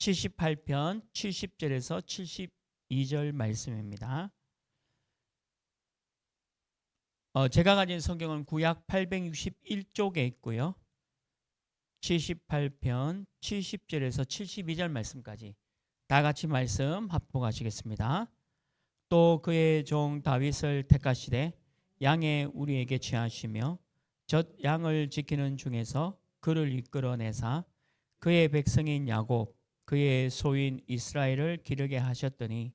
78편 70절에서 72절 말씀입니다. 제가 가진 성경은 구약 861쪽에 있고요. 78편 70절에서 72절 말씀까지 다 같이 말씀 합독하시겠습니다. 또 그의 종 다윗을 택하시되 양의 우리에게 취하시며 젖 양을 지키는 중에서 그를 이끌어내사 그의 백성인 야곱 그의 소인 이스라엘을 기르게 하셨더니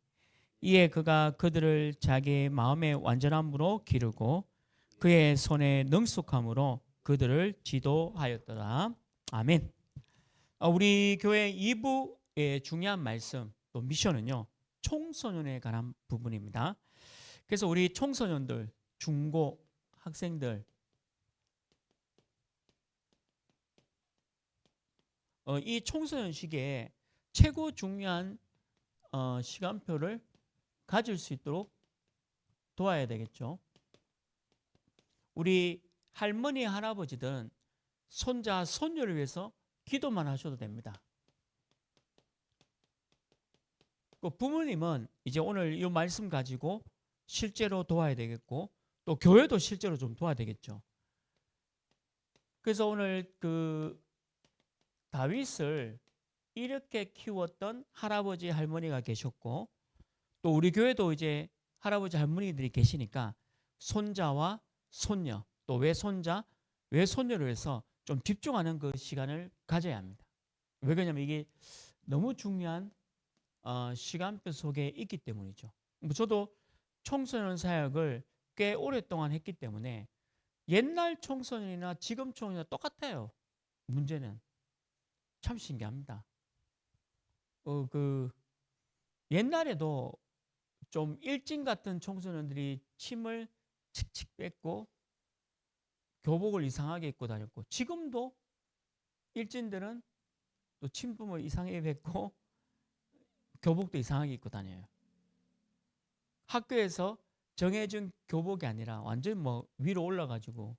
이에 그가 그들을 자기의 마음의 완전함으로 기르고 그의 손의 능숙함으로 그들을 지도하였더라. 아멘. 우리 교회 2부의 중요한 말씀 또 미션은요, 청소년에 관한 부분입니다. 그래서 우리 청소년들, 중고 학생들 이 청소년 시기에 최고 중요한 시간표를 가질 수 있도록 도와야 되겠죠. 우리 할머니, 할아버지들은 손자, 손녀를 위해서 기도만 하셔도 됩니다. 부모님은 이제 오늘 이 말씀 가지고 실제로 도와야 되겠고 또 교회도 실제로 좀 도와야 되겠죠. 그래서 오늘 그 다윗을 이렇게 키웠던 할아버지, 할머니가 계셨고 또 우리 교회도 이제 할아버지, 할머니들이 계시니까 손자와 손녀, 또 외손자, 외손녀를 위해서 좀 집중하는 그 시간을 가져야 합니다. 왜 그러냐면 이게 너무 중요한 시간표 속에 있기 때문이죠. 저도 청소년 사역을 꽤 오랫동안 했기 때문에 옛날 청소년이나 지금 청소년이나 똑같아요. 문제는 참 신기합니다. 옛날에도 좀 일진 같은 청소년들이 침을 칙칙 뱉고 교복을 이상하게 입고 다녔고 지금도 일진들은 또 침품을 이상하게 뱉고 교복도 이상하게 입고 다녀요. 학교에서 정해준 교복이 아니라 완전 뭐 위로 올라가지고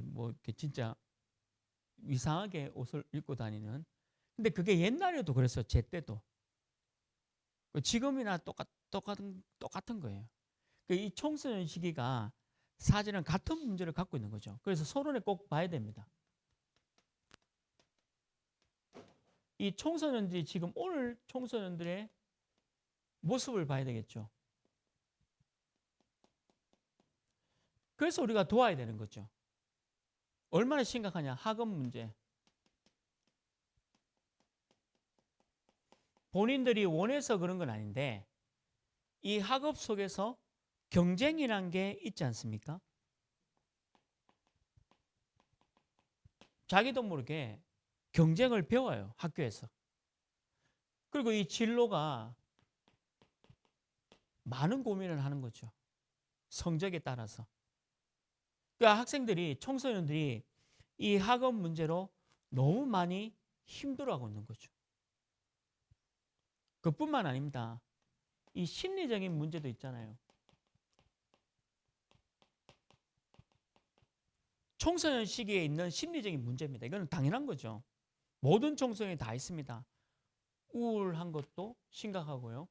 뭐 이렇게 진짜 이상하게 옷을 입고 다니는. 근데 그게 옛날에도 그랬어요. 제 때도. 지금이나 똑같은 거예요. 이 청소년 시기가 사실은 같은 문제를 갖고 있는 거죠. 그래서 서론에 꼭 봐야 됩니다. 이 청소년들이 지금 오늘 청소년들의 모습을 봐야 되겠죠. 그래서 우리가 도와야 되는 거죠. 얼마나 심각하냐. 학업 문제. 본인들이 원해서 그런 건 아닌데 이 학업 속에서 경쟁이란 게 있지 않습니까? 자기도 모르게 경쟁을 배워요. 학교에서. 그리고 이 진로가 많은 고민을 하는 거죠. 성적에 따라서. 그러니까 학생들이, 청소년들이 이 학업 문제로 너무 많이 힘들어하고 있는 거죠. 그뿐만 아닙니다. 이 심리적인 문제도 있잖아요. 청소년 시기에 있는 심리적인 문제입니다. 이거는 당연한 거죠. 모든 청소년이 다 있습니다. 우울한 것도 심각하고요.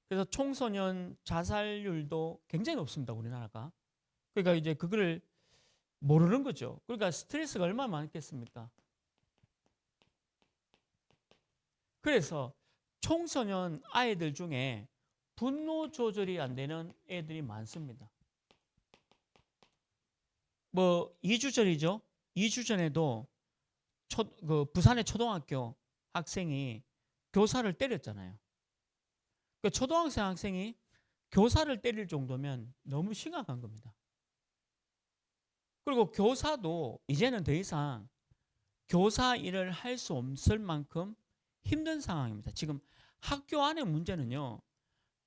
그래서 청소년 자살률도 굉장히 높습니다. 우리나라가. 그러니까 이제 그거를 모르는 거죠. 그러니까 스트레스가 얼마나 많겠습니까? 그래서 청소년 아이들 중에 분노 조절이 안 되는 애들이 많습니다. 2주 전이죠. 2주 전에도 부산의 초등학교 학생이 교사를 때렸잖아요. 그 초등학생 학생이 교사를 때릴 정도면 너무 심각한 겁니다. 그리고 교사도 이제는 더 이상 교사 일을 할 수 없을 만큼 힘든 상황입니다. 지금 학교 안의 문제는요,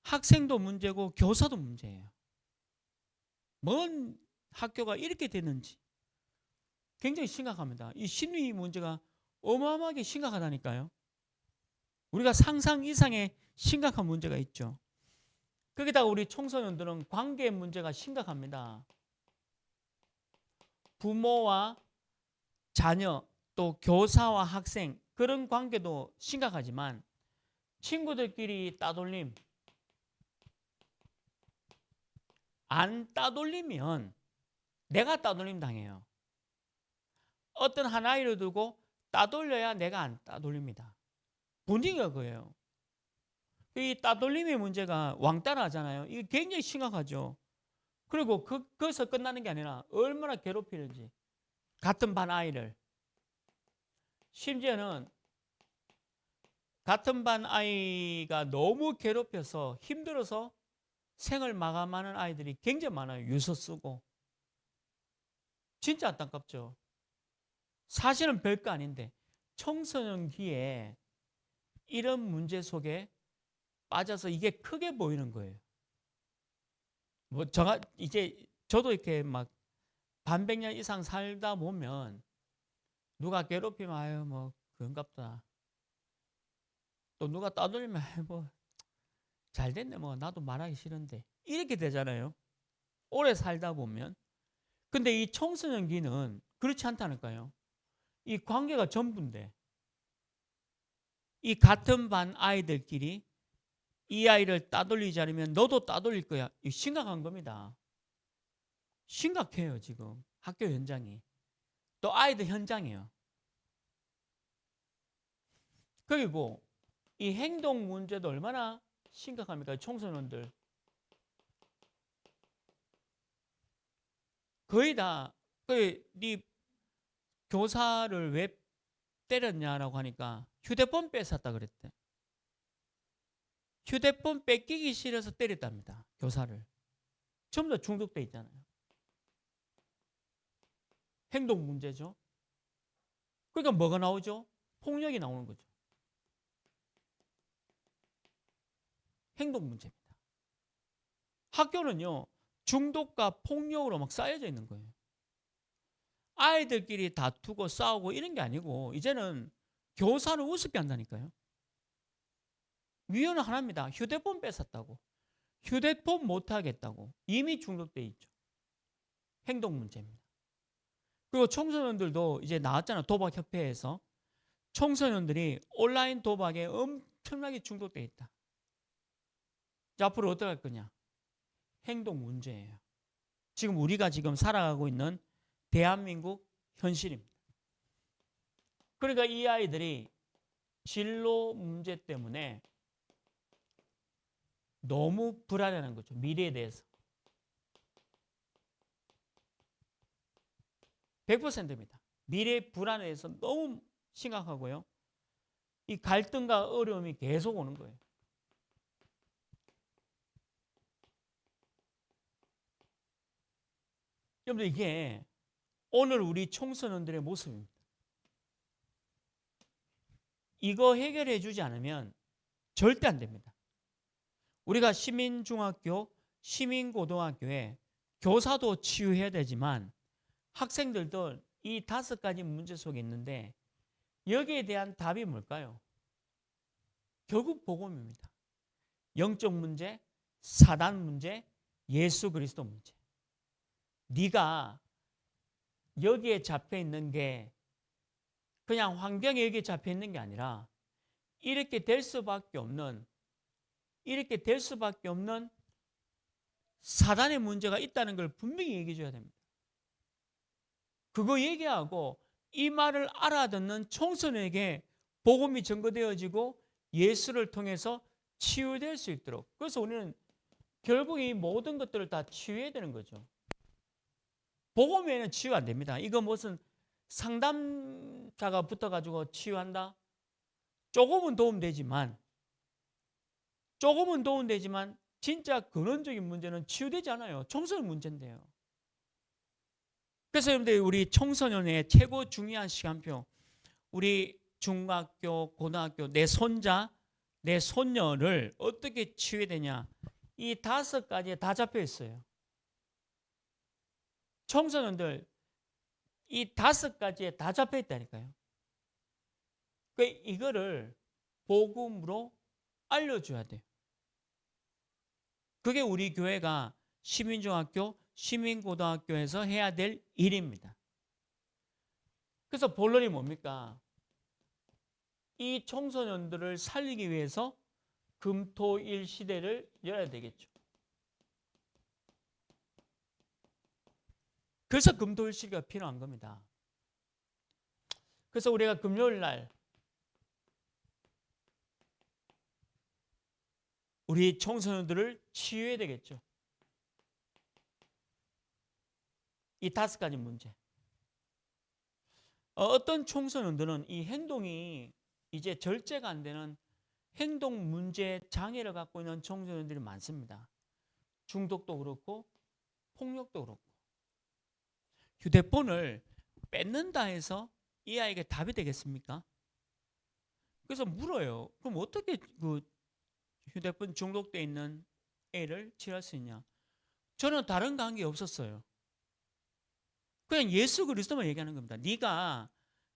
학생도 문제고 교사도 문제예요. 뭔 학교가 이렇게 되는지 굉장히 심각합니다. 이 심리 문제가 어마어마하게 심각하다니까요. 우리가 상상 이상의 심각한 문제가 있죠. 거기다가 우리 청소년들은 관계 문제가 심각합니다. 부모와 자녀 또 교사와 학생 그런 관계도 심각하지만 친구들끼리 따돌림, 안 따돌리면 내가 따돌림 당해요. 어떤 한 아이를 두고 따돌려야 내가 안 따돌립니다. 분위기가 그래요. 이 따돌림의 문제가 왕따라하잖아요. 이게 굉장히 심각하죠. 그리고 거기서 끝나는 게 아니라 얼마나 괴롭히는지. 같은 반 아이를. 심지어는 같은 반 아이가 너무 괴롭혀서 힘들어서 생을 마감하는 아이들이 굉장히 많아요. 유서 쓰고. 진짜 안타깝죠. 사실은 별거 아닌데 청소년기에 이런 문제 속에 빠져서 이게 크게 보이는 거예요. 뭐 제가 이제 저도 이렇게 막 반백년 이상 살다 보면 누가 괴롭히면 아유 뭐 그런갑다. 또 누가 따돌리면 아유 뭐 잘 됐네 뭐 나도 말하기 싫은데 이렇게 되잖아요. 오래 살다 보면. 근데 이 청소년기는 그렇지 않다니까요. 이 관계가 전부인데 이 같은 반 아이들끼리 이 아이를 따돌리지 않으면 너도 따돌릴 거야. 이거 심각한 겁니다. 심각해요 지금 학교 현장이. 또 아이들 현장이에요. 그리고 이 행동 문제도 얼마나 심각합니까? 청소년들 거의 다 네 교사를 왜 때렸냐라고 하니까 휴대폰 뺏었다 그랬대. 휴대폰 뺏기기 싫어서 때렸답니다. 교사를. 전부 다 중독돼 있잖아요. 행동 문제죠. 그러니까 뭐가 나오죠? 폭력이 나오는 거죠. 행동 문제입니다. 학교는요, 중독과 폭력으로 막 쌓여져 있는 거예요. 아이들끼리 다투고 싸우고 이런 게 아니고 이제는 교사를 우습게 한다니까요. 위헌은 하나입니다. 휴대폰 뺏었다고. 휴대폰 못 하겠다고. 이미 중독돼 있죠. 행동 문제입니다. 그리고 청소년들도 이제 나왔잖아요. 도박협회에서. 청소년들이 온라인 도박에 엄청나게 중독돼 있다. 자, 앞으로 어떻게 할 거냐? 행동 문제예요. 지금 우리가 지금 살아가고 있는 대한민국 현실입니다. 그러니까 이 아이들이 진로 문제 때문에 너무 불안해하는 거죠. 미래에 대해서. 100%입니다. 미래 불안에 대해서 너무 심각하고요. 이 갈등과 어려움이 계속 오는 거예요. 여러분들 이게 오늘 우리 청소년들의 모습입니다. 이거 해결해 주지 않으면 절대 안 됩니다. 우리가 시민중학교, 시민고등학교에 교사도 치유해야 되지만 학생들도 이 5가지 문제 속에 있는데 여기에 대한 답이 뭘까요? 결국 복음입니다. 영적 문제, 사단 문제, 예수 그리스도 문제. 네가 여기에 잡혀 있는 게 그냥 환경에 여기에 잡혀 있는 게 아니라 이렇게 될 수밖에 없는 사단의 문제가 있다는 걸 분명히 얘기해 줘야 됩니다. 그거 얘기하고 이 말을 알아듣는 청소년에게 복음이 전거되어지고 예수를 통해서 치유될 수 있도록. 그래서 우리는 결국 이 모든 것들을 다 치유해야 되는 거죠. 복음 외에는 치유 안 됩니다. 이거 무슨 상담자가 붙어가지고 치유한다? 조금은 도움되지만 진짜 근원적인 문제는 치유되지 않아요. 청소년 문제인데요. 그래서 여러분들 우리 청소년의 최고 중요한 시간표, 우리 중학교, 고등학교, 내 손자, 내 손녀를 어떻게 치유해야 되냐, 이 5가지에 다 잡혀 있어요. 청소년들 이 5가지에 다 잡혀 있다니까요. 이거를 복음으로 알려줘야 돼요. 그게 우리 교회가 시민중학교, 시민고등학교에서 해야 될 일입니다. 그래서 본론이 뭡니까? 이 청소년들을 살리기 위해서 금토일 시대를 열어야 되겠죠. 그래서 금토일 시대가 필요한 겁니다. 그래서 우리가 금요일 날 우리 청소년들을 치유해야 되겠죠. 이 5가지 문제. 어떤 청소년들은 이 행동이 이제 절제가 안 되는 행동 문제 장애를 갖고 있는 청소년들이 많습니다. 중독도 그렇고 폭력도 그렇고. 휴대폰을 뺏는다 해서 이 아이에게 답이 되겠습니까? 그래서 물어요. 그럼 어떻게 그 휴대폰 중독돼 있는 애를 치료할 수 있냐? 저는 다른 관계 없었어요. 그냥 예수 그리스도만 얘기하는 겁니다. 네가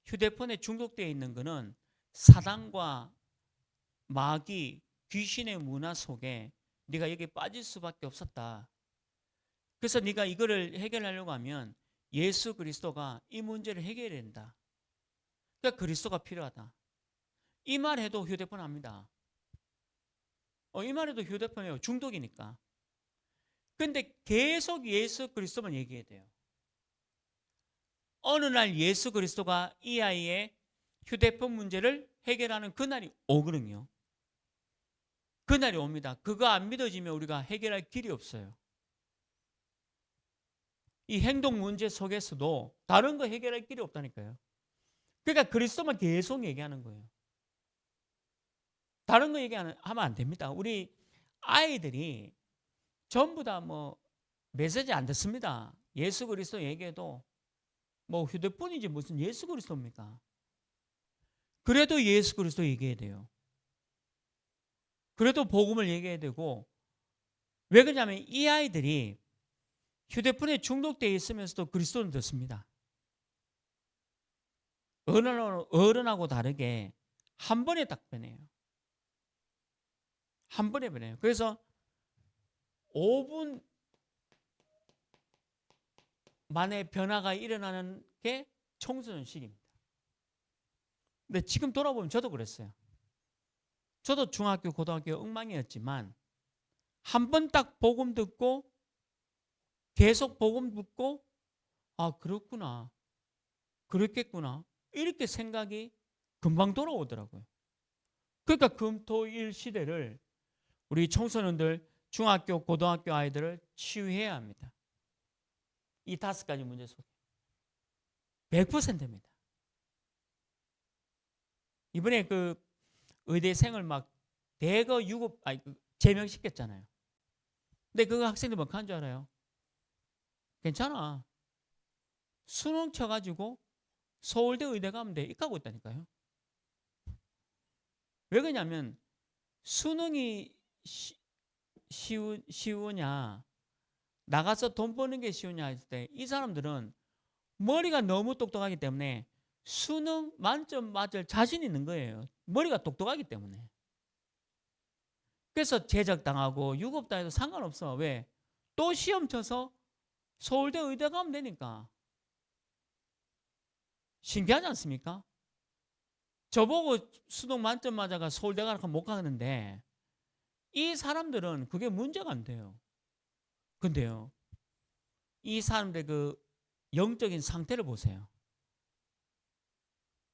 휴대폰에 중독되어 있는 거는 사단과 마귀, 귀신의 문화 속에 네가 여기 빠질 수밖에 없었다. 그래서 네가 이거를 해결하려고 하면 예수 그리스도가 이 문제를 해결해야 된다. 그러니까 그리스도가 필요하다. 이 말해도 휴대폰 합니다. 이 말해도 휴대폰이에요. 중독이니까. 근데 계속 예수 그리스도만 얘기해야 돼요. 어느 날 예수 그리스도가 이 아이의 휴대폰 문제를 해결하는 그날이 오거든요. 그날이 옵니다. 그거 안 믿어지면 우리가 해결할 길이 없어요. 이 행동 문제 속에서도 다른 거 해결할 길이 없다니까요. 그러니까 그리스도만 계속 얘기하는 거예요. 다른 거 얘기하면 안 됩니다. 우리 아이들이 전부 다 뭐 메시지 안 듣습니다. 예수 그리스도 얘기해도 뭐 휴대폰이지 무슨 예수 그리스도입니까? 그래도 예수 그리스도 얘기해야 돼요. 그래도 복음을 얘기해야 되고, 왜 그러냐면 이 아이들이 휴대폰에 중독되어 있으면서도 그리스도는 듣습니다. 어른하고 다르게 한 번에 딱 변해요. 한 번에 변해요. 그래서 5분 만에 변화가 일어나는 게 청소년 시기입니다. 근데 지금 돌아보면 저도 그랬어요. 저도 중학교, 고등학교 엉망이었지만 한 번 딱 복음 듣고 계속 복음 듣고 아 그렇구나, 그렇겠구나 이렇게 생각이 금방 돌아오더라고요. 그러니까 금토일 시대를 우리 청소년들, 중학교, 고등학교 아이들을 치유해야 합니다. 이 5가지 문제 속에 100%입니다. 이번에 그 의대생을 막 대거 제명시켰잖아요. 근데 그 학생들 뭐 한 줄 알아요? 괜찮아. 수능 쳐가지고 서울대 의대 가면 돼. 이까고 있다니까요. 왜 그러냐면 수능이 쉬우냐 나가서 돈 버는 게 쉬우냐 했을 때 이 사람들은 머리가 너무 똑똑하기 때문에 수능 만점 맞을 자신 있는 거예요. 머리가 똑똑하기 때문에. 그래서 제적당하고 유급당해도 상관없어. 왜? 또 시험 쳐서 서울대 의대 가면 되니까. 신기하지 않습니까? 저보고 수능 만점 맞아가 서울대 가니까 못 가는데 이 사람들은 그게 문제가 안 돼요. 근데요, 이 사람들 그 영적인 상태를 보세요.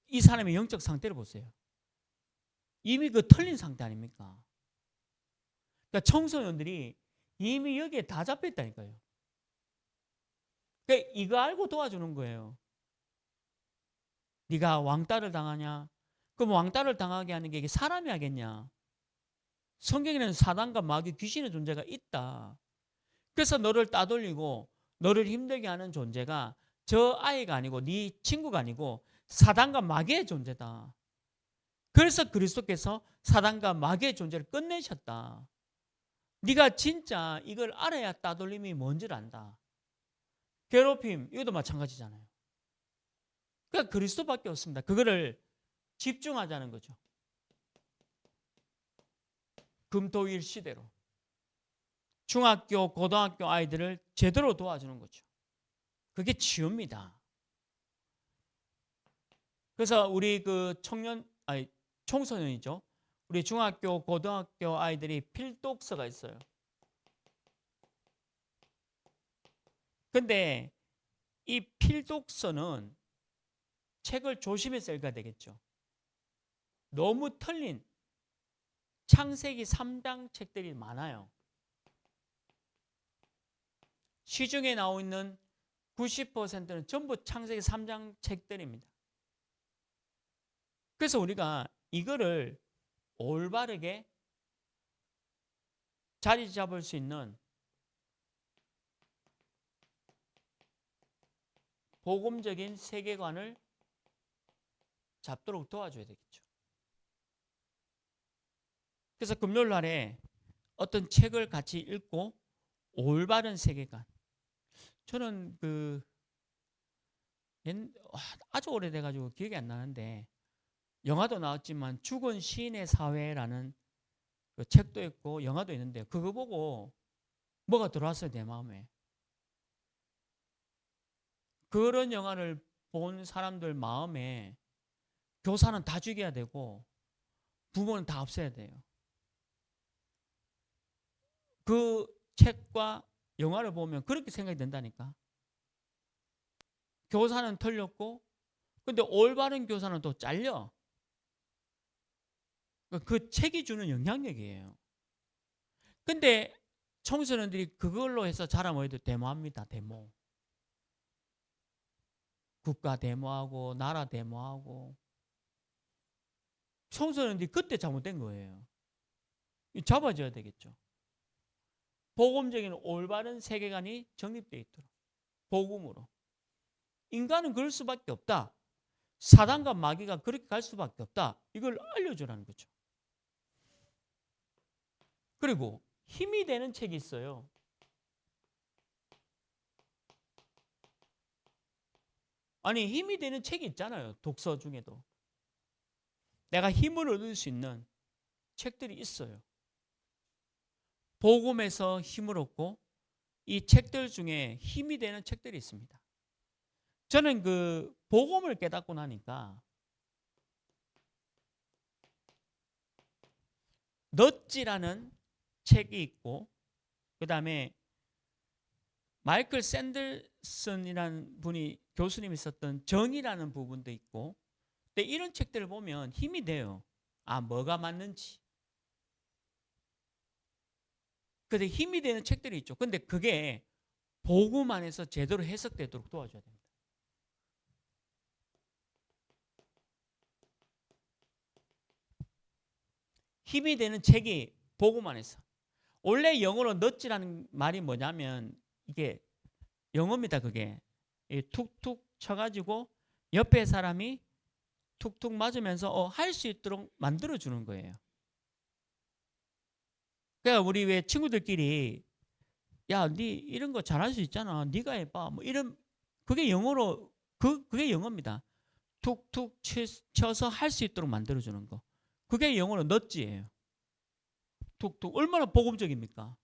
이 사람의 영적 상태를 보세요. 이미 그 틀린 상태 아닙니까? 그러니까 청소년들이 이미 여기에 다 잡혀 있다니까요. 그러니까 이거 알고 도와주는 거예요. 네가 왕따를 당하냐? 그럼 왕따를 당하게 하는 게 이게 사람이 하겠냐? 성경에는 사단과 마귀, 귀신의 존재가 있다. 그래서 너를 따돌리고 너를 힘들게 하는 존재가 저 아이가 아니고 네 친구가 아니고 사단과 마귀의 존재다. 그래서 그리스도께서 사단과 마귀의 존재를 끝내셨다. 네가 진짜 이걸 알아야 따돌림이 뭔지를 안다. 괴롭힘 이것도 마찬가지잖아요. 그러니까 그리스도밖에 없습니다. 그거를 집중하자는 거죠. 금토일 시대로 중학교, 고등학교 아이들을 제대로 도와주는 거죠. 그게 치유입니다. 그래서 우리 그 청소년이죠. 우리 중학교, 고등학교 아이들이 필독서가 있어요. 근데 이 필독서는 책을 조심해서 읽어야 되겠죠. 너무 틀린 창세기 3장 책들이 많아요. 시중에 나오고 있는 90%는 전부 창세기 3장 책들입니다. 그래서 우리가 이거를 올바르게 자리 잡을 수 있는 복음적인 세계관을 잡도록 도와줘야 되겠죠. 그래서 금요일 날에 어떤 책을 같이 읽고 올바른 세계관. 저는 아주 오래돼가지고 기억이 안 나는데 영화도 나왔지만 죽은 시인의 사회라는 그 책도 있고 영화도 있는데 그거 보고 뭐가 들어왔어요, 내 마음에. 그런 영화를 본 사람들 마음에 교사는 다 죽여야 되고 부모는 다 없애야 돼요. 그 책과 영화를 보면 그렇게 생각이 든다니까. 교사는 틀렸고 근데 올바른 교사는 또 잘려. 그 책이 주는 영향력이에요. 근데 청소년들이 그걸로 해서 자라면 해도 데모합니다. 데모. 국가 데모하고 나라 데모하고. 청소년들이 그때 잘못된 거예요. 잡아줘야 되겠죠. 복음적인 올바른 세계관이 정립되어 있도록. 복음으로. 인간은 그럴 수밖에 없다. 사단과 마귀가 그렇게 갈 수밖에 없다. 이걸 알려주라는 거죠. 그리고 힘이 되는 책이 있어요. 아니, 힘이 되는 책이 있잖아요. 독서 중에도. 내가 힘을 얻을 수 있는 책들이 있어요. 복음에서 힘을 얻고 이 책들 중에 힘이 되는 책들이 있습니다. 저는 그 복음을 깨닫고 나니까 넛지라는 책이 있고 그 다음에 마이클 샌더슨이라는 분이 교수님이 썼던 정의라는 부분도 있고 근데 이런 책들을 보면 힘이 돼요. 아, 뭐가 맞는지. 근데 힘이 되는 책들이 있죠. 근데 그게 복음 안에서 제대로 해석되도록 도와줘야 됩니다. 힘이 되는 책이 복음 안에서. 원래 영어로 넛지라는 말이 뭐냐면 이게 영어입니다. 그게 툭툭 쳐가지고 옆에 사람이 툭툭 맞으면서 할 수 있도록 만들어주는 거예요. 그러니까 우리 왜 친구들끼리 야, 니 이런 거 잘할 수 있잖아. 니가 해봐. 뭐 이런 그게 영어로 그게 영어입니다. 툭툭 쳐서 할 수 있도록 만들어주는 거. 그게 영어로 넛지예요. 툭툭 얼마나 복음적입니까?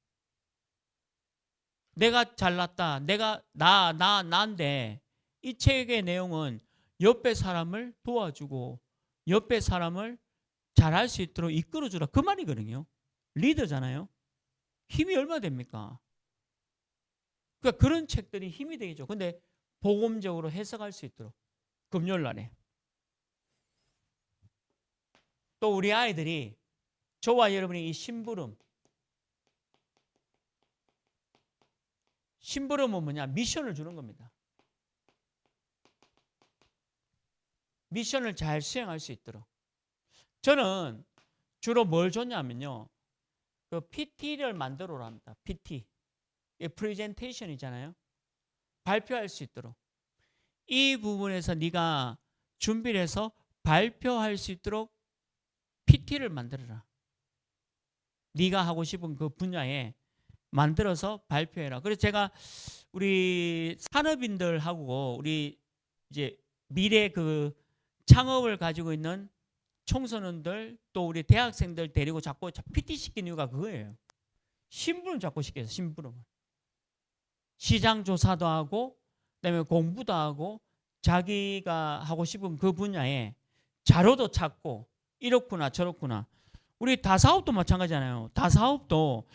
내가 잘났다. 내가 난데 이 책의 내용은 옆에 사람을 도와주고 옆에 사람을 잘할 수 있도록 이끌어주라. 그 말이거든요. 리더잖아요. 힘이 얼마나 됩니까? 그러니까 그런 책들이 힘이 되겠죠. 근데 복음적으로 해석할 수 있도록 금요일 날에 또 우리 아이들이 저와 여러분이 이 심부름은 뭐냐? 미션을 주는 겁니다. 미션을 잘 수행할 수 있도록. 저는 주로 뭘 줬냐면요. 그 PT를 만들어라 합니다. PT. 프레젠테이션이잖아요. 발표할 수 있도록. 이 부분에서 네가 준비를 해서 발표할 수 있도록 PT를 만들어라. 네가 하고 싶은 그 분야에 만들어서 발표해라. 그래서 제가 우리 산업인들하고 우리 이제 미래 그 창업을 가지고 있는 청소년들 또 우리 대학생들 데리고 자꾸 PT 시키는 이유가 그거예요. 심부름 자꾸 시켜서 심부름을. 시장 조사도 하고 그다음에 공부도 하고 자기가 하고 싶은 그 분야에 자료도 찾고 이렇구나 저렇구나. 우리 다사업도 마찬가지잖아요. 다사업도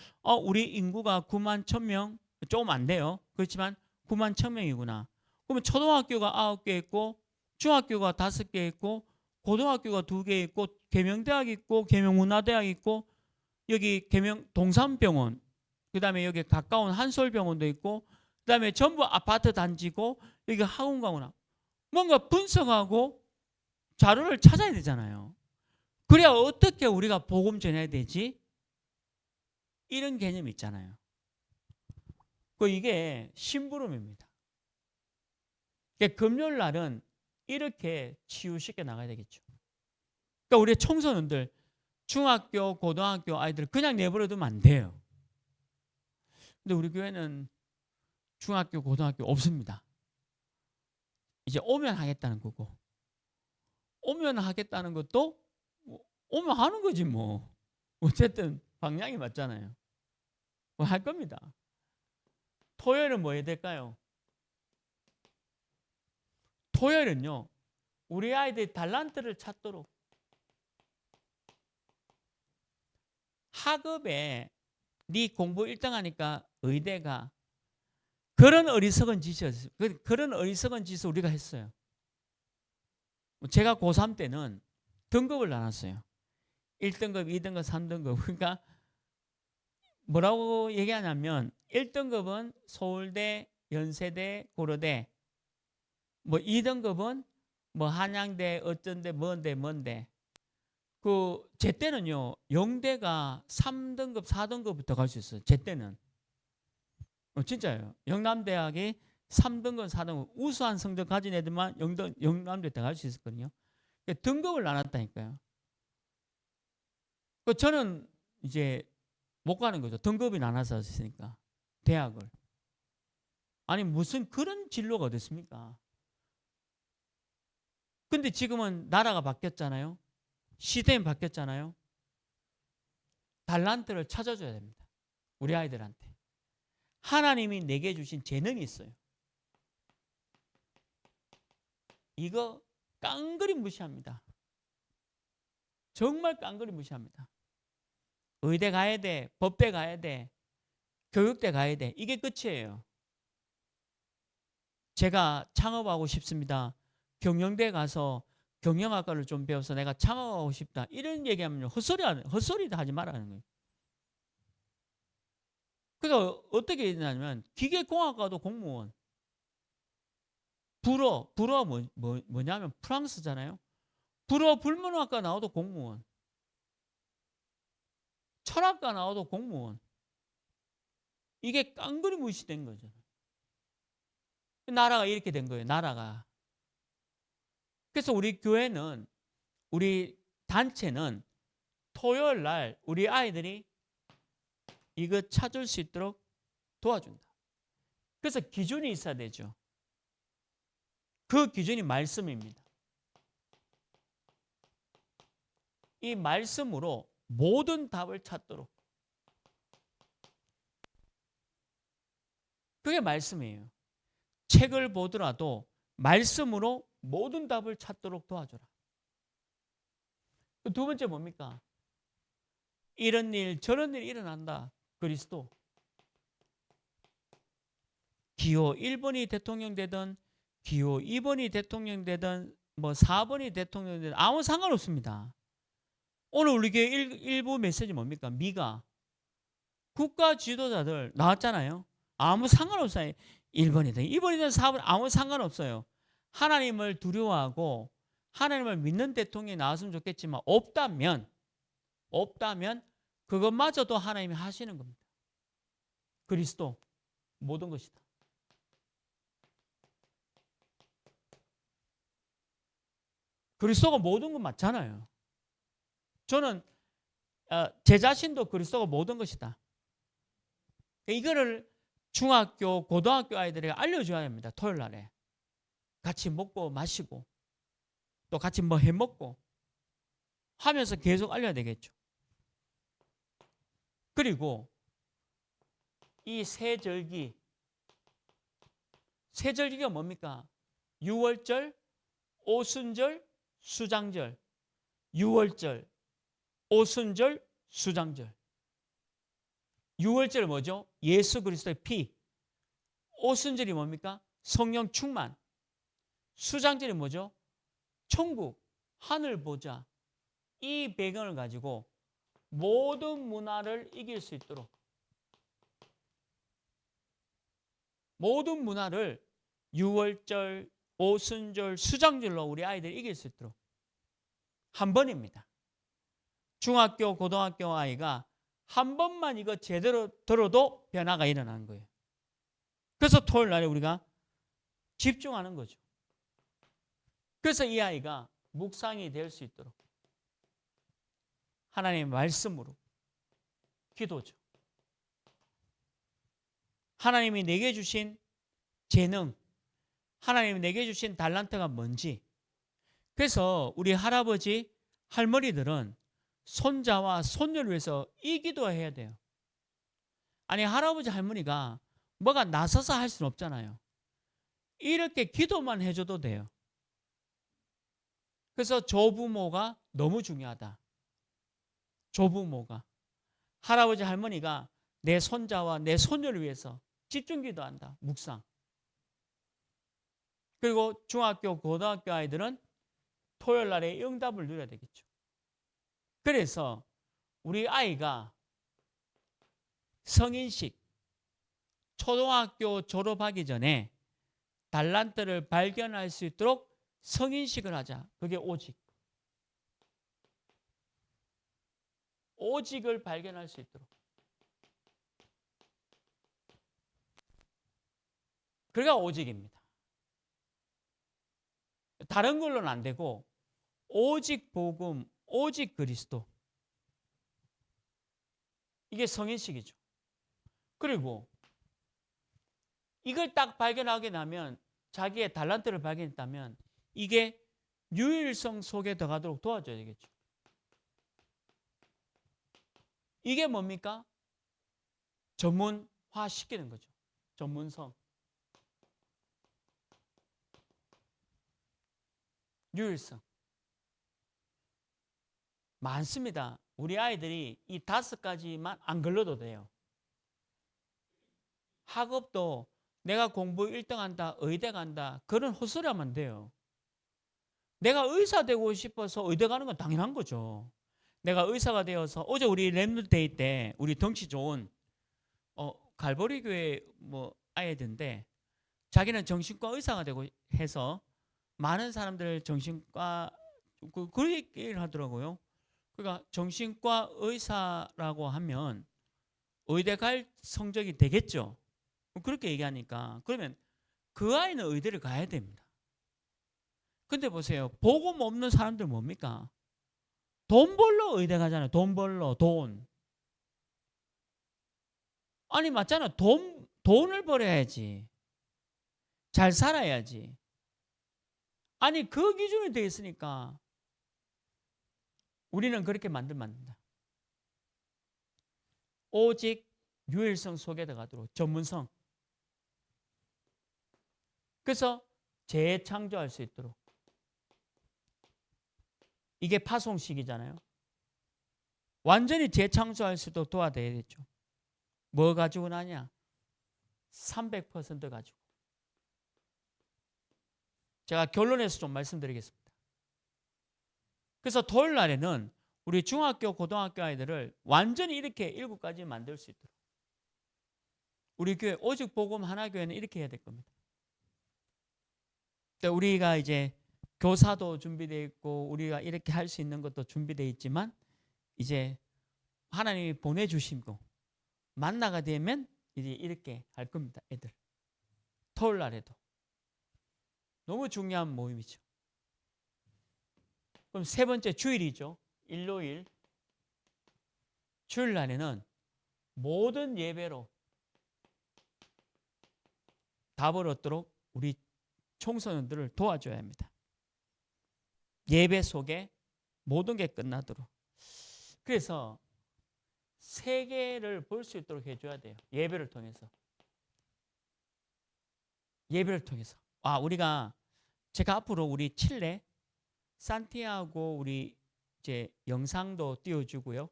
우리 인구가 9만 1,000명 조금 안 돼요. 그렇지만 9만 1,000명이구나. 그러면 초등학교가 9개 있고 중학교가 5개 있고 고등학교가 2개 있고 계명대학 있고 계명문화대학 있고 여기 계명 동산병원 그다음에 여기 가까운 한솔병원도 있고 그다음에 전부 아파트 단지고 여기 학원 가거나 뭔가 분석하고 자료를 찾아야 되잖아요. 그래야 어떻게 우리가 복음 전해야 되지? 이런 개념이 있잖아요. 이게 심부름입니다. 금요일 날은 이렇게 치유시켜 나가야 되겠죠. 그러니까 우리 청소년들 중학교, 고등학교 아이들 그냥 내버려 두면 안 돼요. 근데 우리 교회는 중학교, 고등학교 없습니다. 이제 오면 하겠다는 거고 오면 하겠다는 것도 오면 하는 거지 뭐. 어쨌든 방향이 맞잖아요. 뭐 할 겁니다. 토요일은 뭐 해야 될까요? 토요일은요. 우리 아이들이 달란트를 찾도록 학업에 네 공부 1등 하니까 의대가 그런 어리석은 짓이었어요. 그런 어리석은 짓을 우리가 했어요. 제가 고3 때는 등급을 나눴어요. 1등급, 2등급, 3등급. 그러니까 뭐라고 얘기하냐면 1등급은 서울대, 연세대, 고려대. 뭐 2등급은 뭐 한양대, 어쩐대, 뭔데. 제 때는요. 영대가 3등급, 4등급부터 갈 수 있어요. 제 때는. 진짜예요. 영남대학이 3등급, 4등급 우수한 성적 가진 애들만 영남대 때 갈 수 있었거든요. 등급을 나눴다니까요. 저는 이제 못 가는 거죠. 등급이 나눠서 있으니까. 대학을. 아니 무슨 그런 진로가 어디 있습니까? 근데 지금은 나라가 바뀌었잖아요. 시대는 바뀌었잖아요. 달란트를 찾아줘야 됩니다. 우리 아이들한테. 하나님이 내게 주신 재능이 있어요. 이거 깡그리 무시합니다. 정말 깡그리 무시합니다. 의대 가야 돼. 법대 가야 돼. 교육대 가야 돼. 이게 끝이에요. 제가 창업하고 싶습니다. 경영대 가서 경영학과를 좀 배워서 내가 창업하고 싶다. 이런 얘기하면 헛소리도 하지 말라는 거예요. 그러니까 어떻게 되냐면 기계공학과도 공무원. 불어 뭐냐면 프랑스잖아요. 불문학과 나와도 공무원. 철학과 나와도 공무원. 이게 깡그리 무시된 거죠. 나라가 이렇게 된 거예요. 나라가. 그래서 우리 교회는 우리 단체는 토요일 날 우리 아이들이 이거 찾을 수 있도록 도와준다. 그래서 기준이 있어야 되죠. 그 기준이 말씀입니다. 이 말씀으로 모든 답을 찾도록. 그게 말씀이에요. 책을 보더라도 말씀으로 모든 답을 찾도록 도와줘라. 두 번째 뭡니까? 이런 일 저런 일이 일어난다. 그리스도. 기호 1번이 대통령 되든 기호 2번이 대통령 되든 뭐 4번이 대통령 되든 아무 상관없습니다. 오늘 우리 교회 일부 메시지 뭡니까? 미가 국가 지도자들 나왔잖아요. 아무 상관없어요. 1번이든 2번이든 4번 아무 상관없어요. 하나님을 두려워하고 하나님을 믿는 대통령이 나왔으면 좋겠지만 없다면 그것마저도 하나님이 하시는 겁니다. 그리스도 모든 것이다. 그리스도가 모든 것 맞잖아요. 저는 제 자신도 그리스도가 모든 것이다. 이거를 중학교, 고등학교 아이들에게 알려줘야 합니다. 토요일 날에. 같이 먹고 마시고 또 같이 뭐 해먹고 하면서 계속 알려야 되겠죠. 그리고 이 세절기가 뭡니까? 유월절, 오순절, 수장절. 유월절, 오순절, 수장절. 유월절 뭐죠? 예수 그리스도의 피. 오순절이 뭡니까? 성령 충만. 수장절이 뭐죠? 천국, 하늘 보자. 이 배경을 가지고 모든 문화를 이길 수 있도록, 모든 문화를 유월절, 오순절, 수장절로 우리 아이들이 이길 수 있도록 한 번입니다. 중학교, 고등학교 아이가 한 번만 이거 제대로 들어도 변화가 일어나는 거예요. 그래서 토요일 날에 우리가 집중하는 거죠. 그래서 이 아이가 묵상이 될 수 있도록 하나님의 말씀으로, 기도죠. 하나님이 내게 주신 재능, 하나님이 내게 주신 달란트가 뭔지. 그래서 우리 할아버지, 할머니들은 손자와 손녀를 위해서 이 기도해야 돼요. 아니, 할아버지, 할머니가 뭐가 나서서 할 수는 없잖아요. 이렇게 기도만 해줘도 돼요. 그래서 조부모가 너무 중요하다. 조부모가. 할아버지, 할머니가 내 손자와 내 손녀를 위해서 집중 기도한다. 묵상. 그리고 중학교, 고등학교 아이들은 토요일 날에 응답을 누려야 되겠죠. 그래서 우리 아이가 성인식, 초등학교 졸업하기 전에 달란트를 발견할 수 있도록 성인식을 하자. 그게 오직. 오직을 발견할 수 있도록. 그게 오직입니다. 다른 걸로는 안 되고 오직 복음, 오직 그리스도. 이게 성인식이죠. 그리고 이걸 딱 발견하게 나면, 자기의 달란트를 발견했다면 이게 유일성 속에 들어가도록 도와줘야 되겠죠. 이게 뭡니까? 전문화 시키는 거죠. 전문성. 유일성. 많습니다. 우리 아이들이 이 5가지만 안 걸러도 돼요. 학업도 내가 공부 1등 한다, 의대 간다, 그런 헛소리 하면 안 돼요. 내가 의사 되고 싶어서 의대 가는 건 당연한 거죠. 내가 의사가 되어서, 어제 우리 랩런데이 때 우리 덩치 좋은 갈보리 교회 아이들인데, 자기는 정신과 의사가 되고 해서 많은 사람들 정신과 그 얘기를 하더라고요. 그러니까 정신과 의사라고 하면 의대 갈 성적이 되겠죠. 그렇게 얘기하니까, 그러면 그 아이는 의대를 가야 됩니다. 근데 보세요. 복음 없는 사람들 뭡니까? 돈 벌러 의대 가잖아요. 돈 벌러, 돈. 아니, 맞잖아. 돈을 벌어야지. 잘 살아야지. 아니, 그 기준이 되어 있으니까 우리는 그렇게 만들면 안 된다. 오직 유일성 속에 들어가도록, 전문성. 그래서 재창조할 수 있도록. 이게 파송식이잖아요. 완전히 재창조할 수 있도록 도와드려야겠죠. 뭐 가지고 나냐? 300% 가지고. 제가 결론에서 좀 말씀드리겠습니다. 그래서 토요일 날에는 우리 중학교, 고등학교 아이들을 완전히 이렇게 7가지 만들 수 있도록. 우리 교회 오직 복음 하나교회는 이렇게 해야 될 겁니다. 우리가 이제 교사도 준비되어 있고 우리가 이렇게 할 수 있는 것도 준비되어 있지만, 이제 하나님이 보내주시고 만나가 되면 이제 이렇게 할 겁니다. 애들 토요일 날에도 너무 중요한 모임이죠. 그럼 3번째 주일이죠. 일요일. 주일 날에는 모든 예배로 답을 얻도록 우리 청소년들을 도와줘야 합니다. 예배 속에 모든 게 끝나도록. 그래서 세계를 볼 수 있도록 해줘야 돼요. 예배를 통해서. 예배를 통해서. 제가 앞으로 우리 칠레, 산티아고 우리 이제 영상도 띄워주고요.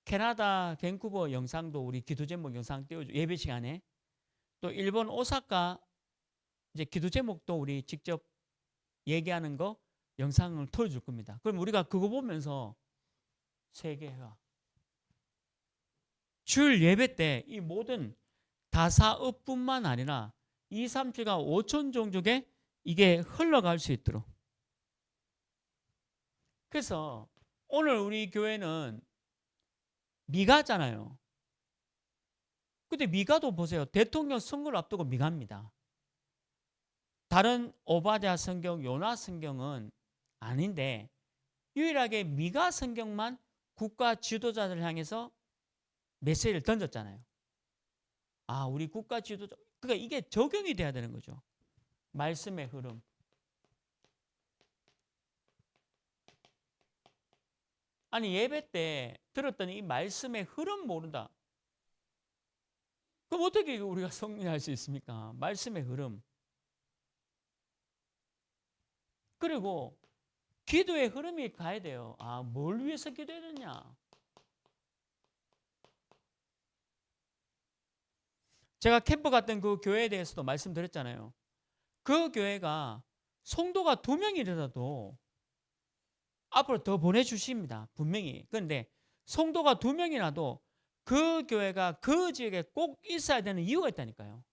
캐나다 밴쿠버 영상도 우리 기도 제목 영상 띄워주 예배 시간에 또 일본 오사카 이제 기도 제목도 우리 직접 얘기하는 거 영상을 틀어줄 겁니다. 그럼 우리가 그거 보면서 세계화 주일 예배 때 이 모든 다사업뿐만 아니라 2, 3, 7가 5천 종족에 이게 흘러갈 수 있도록. 그래서 오늘 우리 교회는 미가잖아요. 근데 미가도 보세요. 대통령 선거를 앞두고 미가입니다. 다른 오바댜 성경, 요나 성경은 아닌데 유일하게 미가 성경만 국가 지도자들 향해서 메시지를 던졌잖아요. 아, 우리 국가 지도자. 그러니까 이게 적용이 돼야 되는 거죠. 말씀의 흐름. 아니 예배 때 들었던 이 말씀의 흐름 모른다. 그럼 어떻게 우리가 성립할 수 있습니까? 말씀의 흐름. 그리고 기도의 흐름이 가야 돼요. 아, 뭘 위해서 기도해야 되냐? 제가 캠프 갔던 그 교회에 대해서도 말씀드렸잖아요. 그 교회가 성도가 2명이라도 앞으로 더 보내주십니다. 분명히. 그런데 성도가 2명이라도 그 교회가 그 지역에 꼭 있어야 되는 이유가 있다니까요.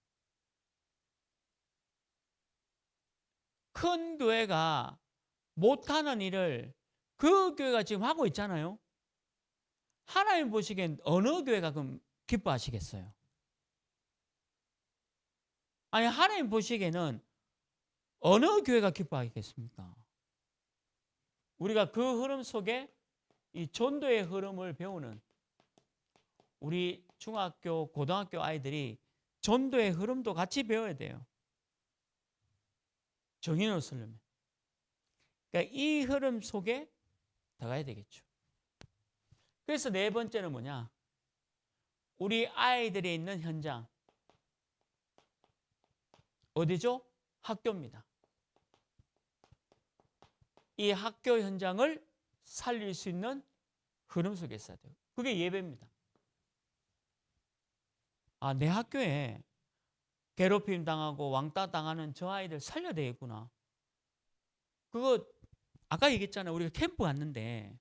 큰 교회가 못하는 일을 그 교회가 지금 하고 있잖아요. 하나님 보시기엔 어느 교회가 그럼 기뻐하시겠어요? 아니 하나님 보시기에는 어느 교회가 기뻐하겠습니까? 우리가 그 흐름 속에 이 전도의 흐름을 배우는 우리 중학교, 고등학교 아이들이 전도의 흐름도 같이 배워야 돼요. 정인으로 쓰려면. 그러니까 이 흐름 속에 들어가야 되겠죠. 그래서 4번째는 뭐냐? 우리 아이들이 있는 현장. 어디죠? 학교입니다. 이 학교 현장을 살릴 수 있는 흐름 속에 있어야 돼요. 그게 예배입니다. 아, 내 학교에 괴롭힘 당하고 왕따 당하는 저 아이들 살려야 되겠구나. 그거 아까 얘기했잖아요. 우리가 캠프 갔는데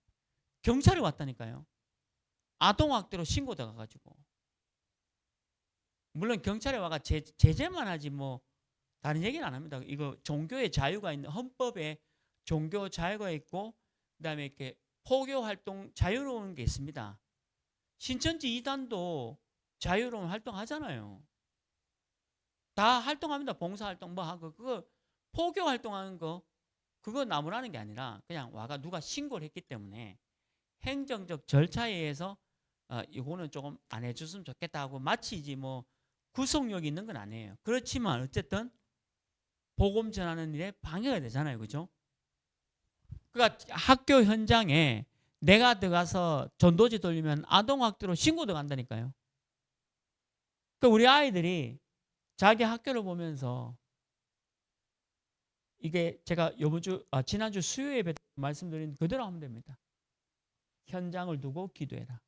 경찰이 왔다니까요. 아동학대로 신고돼 가지고. 물론 경찰에 와가 제재만 하지 뭐 다른 얘기는 안 합니다. 이거 종교의 자유가 있는 헌법에 종교 자유가 있고 그다음에 이렇게 포교 활동 자유로운 게 있습니다. 신천지 이단도 자유로운 활동하잖아요. 다 활동합니다. 봉사활동 뭐 하고 그거 포교 활동하는 거 그거 나무라는 게 아니라 그냥 와가 누가 신고를 했기 때문에 행정적 절차에 의해서 이거는 조금 안 해줬으면 좋겠다 하고 마치지 뭐 구속력이 있는 건 아니에요. 그렇지만 어쨌든 복음 전하는 일에 방해가 되잖아요. 그죠? 그러니까 학교 현장에 내가 들어가서 전도지 돌리면 아동학대로 신고 들어간다니까요. 그러니까 우리 아이들이 자기 학교를 보면서 이게 제가 지난주 수요 예배 말씀드린 그대로 하면 됩니다. 현장을 두고 기도해라.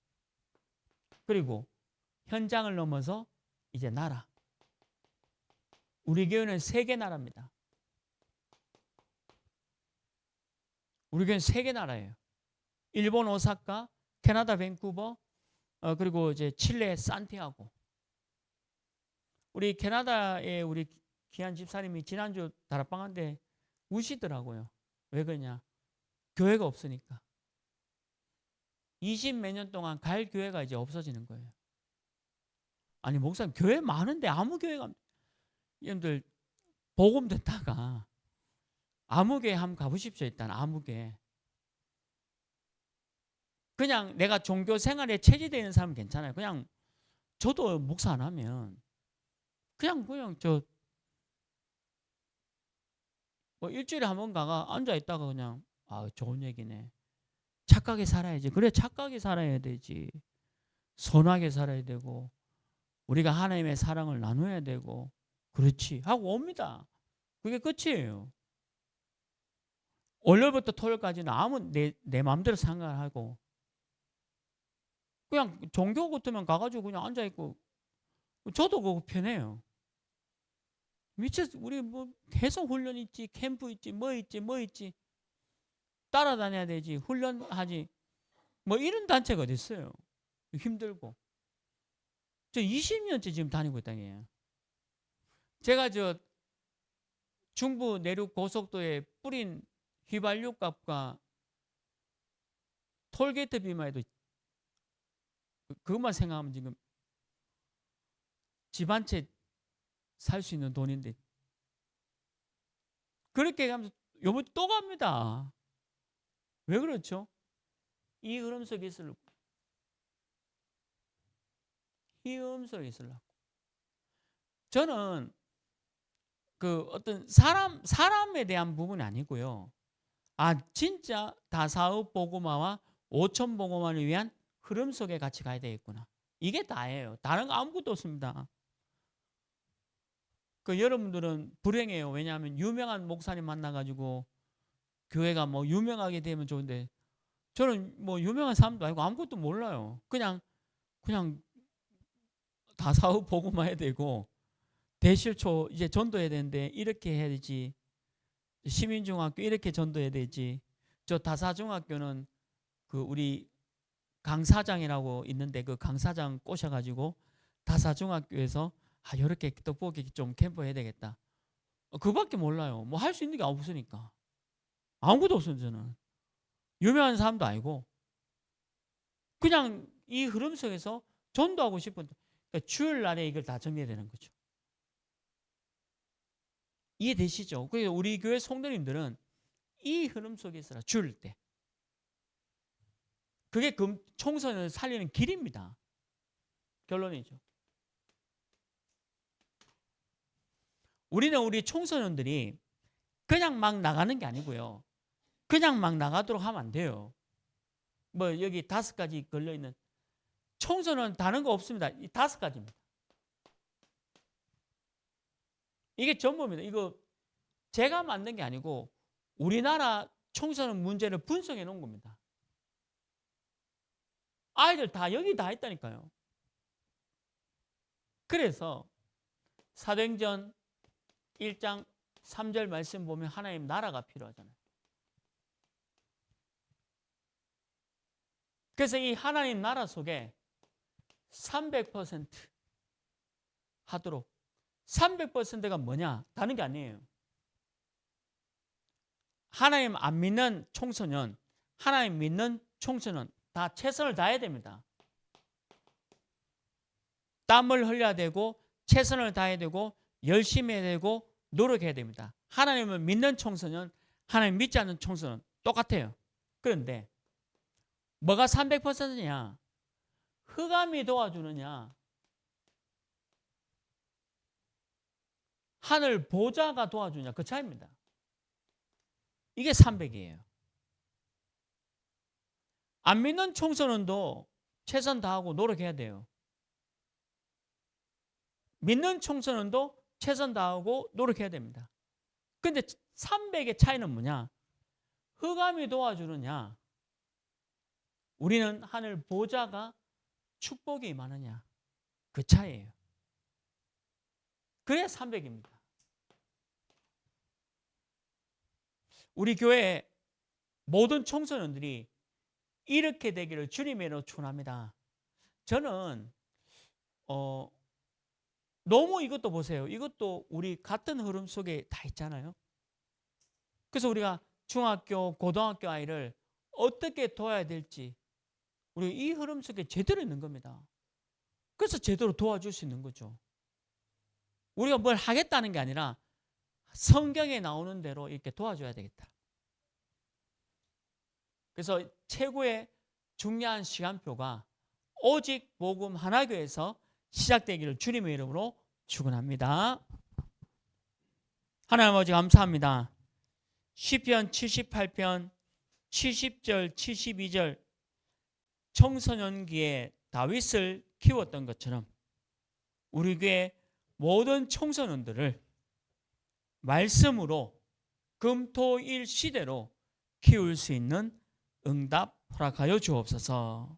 그리고 현장을 넘어서 이제 나라. 우리 교회는 3개 나라입니다. 우리 교회는 3개 나라예요. 일본 오사카, 캐나다 밴쿠버, 그리고 이제 칠레 산티아고. 우리 캐나다에 우리 귀한 집사님이 지난주 다락방한테 우시더라고요. 왜 그러냐? 교회가 없으니까. 20 몇 년 동안 갈 교회가 이제 없어지는 거예요. 아니 목사님 교회 많은데 아무 교회가 여러분들 복음 듣다가 아무 교회 한번 가보십시오. 일단 아무 교회. 그냥 내가 종교 생활에 체질되어 있는 사람은 괜찮아요. 그냥 저도 목사 안 하면 그냥 뭐 일주일에 한 번 가가 앉아 있다가 그냥 아 좋은 얘기네. 착하게 살아야지. 그래 착하게 살아야 되지. 선하게 살아야 되고 우리가 하나님의 사랑을 나눠야 되고 그렇지 하고 옵니다. 그게 끝이에요. 월요일부터 토요일까지는 아무 내 마음대로 생각하고 그냥 종교 같으면 가가지고 그냥 앉아있고 저도 그거 편해요. 미쳤어. 우리 뭐 계속 훈련 있지, 캠프 있지, 뭐 있지. 따라다녀야 되지, 훈련하지. 뭐 이런 단체가 어디 있어요. 힘들고. 저 20년째 지금 다니고 있다니에요. 제가 저 중부 내륙 고속도로에 뿌린 휘발유 값과 톨게이트비만 해도 그것만 생각하면 지금 집 한 채 살 수 있는 돈인데 그렇게 가면서 요번 또 갑니다. 왜 그렇죠? 이 흐름 속에 있으려고. 이 흐름 속에 있으려고. 저는 그 어떤 사람에 대한 부분이 아니고요. 아 진짜 다사업 보고마와 오천 보고마를 위한 흐름 속에 같이 가야 되겠구나. 이게 다예요. 다른 거 아무것도 없습니다. 그 여러분들은 불행해요. 왜냐하면 유명한 목사님 만나가지고 교회가 뭐 유명하게 되면 좋은데 저는 뭐 유명한 사람도 아니고 아무것도 몰라요. 그냥 다사업 보고만 해야 되고 대실초 이제 전도해야 되는데 이렇게 해야 되지. 시민중학교 이렇게 전도해야 되지. 저 다사중학교는 그 우리 강사장이라고 있는데 그 강사장 꼬셔가지고 다사중학교에서 아 이렇게 떡볶이 좀 캠프 해야 되겠다. 그밖에 몰라요. 뭐 할 수 있는 게 없으니까. 아무것도 없어요. 저는 유명한 사람도 아니고 그냥 이 흐름 속에서 전도하고 싶은데 그러니까 주일날에 이걸 다 정리해야 되는 거죠. 이해되시죠? 그래서 우리 교회 성도님들은 이 흐름 속에 있어라. 주일 때. 그게 총선을 살리는 길입니다. 결론이죠. 우리는 우리 총선원들이 그냥 막 나가는 게 아니고요. 그냥 막 나가도록 하면 안 돼요. 뭐 여기 5가지 걸려있는 총선은 다른 거 없습니다. 이 5가지입니다. 이게 전부입니다. 이거 제가 만든 게 아니고 우리나라 총선 문제를 분석해 놓은 겁니다. 아이들 다 여기 다 있다니까요. 그래서 사도행전 1장 3절 말씀 보면 하나님 나라가 필요하잖아요. 그래서 이 하나님 나라 속에 300% 하도록 300%가 뭐냐? 다른 게 아니에요. 하나님 안 믿는 청소년, 하나님 믿는 청소년 다 최선을 다해야 됩니다. 땀을 흘려야 되고 최선을 다해야 되고 열심히 해야 되고 노력해야 됩니다. 하나님을 믿는 청소년, 하나님 믿지 않는 청소년 똑같아요. 그런데 뭐가 300%냐? 흑암이 도와주느냐? 하늘 보좌가 도와주냐? 그 차이입니다. 이게 300이에요. 안 믿는 청소년도 최선 다하고 노력해야 돼요. 믿는 청소년도 최선 다하고 노력해야 됩니다. 근데 300의 차이는 뭐냐? 흑암이 도와주느냐? 우리는 하늘 보좌가 축복이 많으냐? 그 차이예요. 그래 300입니다. 우리 교회 모든 청소년들이 이렇게 되기를 주님으로 축원합니다. 저는 너무 이것도 보세요. 이것도 우리 같은 흐름 속에 다 있잖아요. 그래서 우리가 중학교, 고등학교 아이를 어떻게 도와야 될지 우리 이 흐름 속에 제대로 있는 겁니다. 그래서 제대로 도와줄 수 있는 거죠. 우리가 뭘 하겠다는 게 아니라 성경에 나오는 대로 이렇게 도와줘야 되겠다. 그래서 최고의 중요한 시간표가 오직 복음 하나교에서 시작되기를 주님의 이름으로 축원합니다. 하나님 아버지 감사합니다. 시편 78편 70절 72절 청소년기에 다윗을 키웠던 것처럼 우리 교회 모든 청소년들을 말씀으로 금토일 시대로 키울 수 있는 응답 허락하여 주옵소서.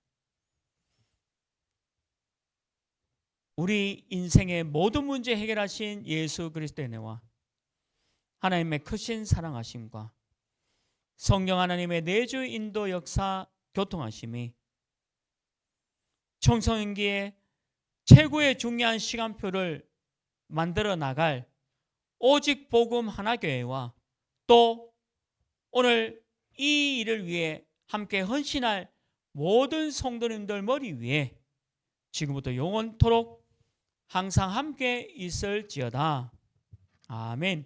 우리 인생의 모든 문제 해결하신 예수 그리스도의 은혜와 하나님의 크신 사랑하심과 성령 하나님의 내주 인도 역사 교통하심이 청소년기에 최고의 중요한 시간표를 만들어 나갈 오직 복음 하나교회와 또 오늘 이 일을 위해 함께 헌신할 모든 성도님들 머리 위에 지금부터 영원토록 항상 함께 있을지어다. 아멘.